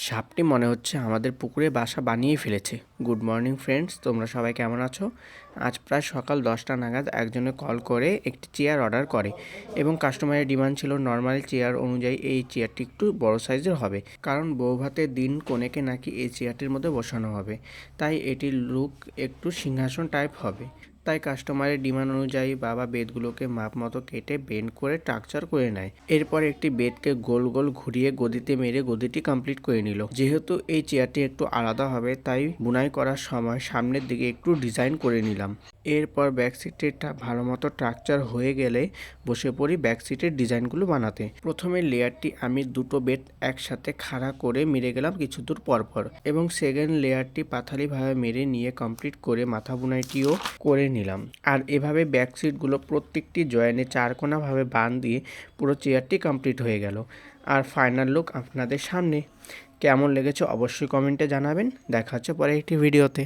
সাপটি মনে হচ্ছে আমাদের পুকুরে বাসা বানিয়ে ফেলেছে। গুড মর্নিং ফ্রেন্ডস, তোমরা সবাই কেমন আছো? আজ প্রায় সকাল 10টা নাগাদ একজনে কল করে একটি চেয়ার অর্ডার করে এবং কাস্টমারের ডিমান্ড ছিল নর্মাল চেয়ার অনুযায়ী এই চেয়ারটি একটু বড় সাইজের হবে, কারণ বৌভাতের দিন কনেকে নাকি এই চেয়ারটির মধ্যে বসানো হবে। তাই এটির লুক একটু সিংহাসন টাইপ হবে। তাই কাস্টমারের ডিমান্ড অনুযায়ী বাবা বেডগুলোকে মাপ মতো কেটে বেন্ড করে স্ট্রাকচার করে নেয়। এরপর একটি বেডকে গোল গোল ঘুরিয়ে গদিতে মেরে গদিটি কমপ্লিট করে নিল। যেহেতু এই চেয়ারটি একটু আলাদা হবে, তাই বুনাই করার সময় সামনের দিকে একটু ডিজাইন করে নিলাম। এরপর ব্যাক সিটেরটা ভালো মতো স্ট্রাকচার হয়ে গেলে বসে পড়ি ব্যাক সিটের ডিজাইনগুলো বানাতে। প্রথমে লেয়ারটি আমি দুটো বেড একসাথে খাড়া করে মেরে গেলাম কিছু দূর পরপর, এবং সেকেন্ড লেয়ারটি পাথালিভাবে মেরে নিয়ে কমপ্লিট করে মাথা বুনাইটিও করে নিলাম। আর এভাবে ব্যাক সিটগুলো প্রত্যেকটি জয়েনে চারকোনাভাবে বাঁধ দিয়ে পুরো চেয়ারটি কমপ্লিট হয়ে গেল। আর ফাইনাল লুক আপনাদের সামনে। কেমন লেগেছে অবশ্যই কমেন্টে জানাবেন। দেখা হচ্ছে পরে একটি ভিডিওতে।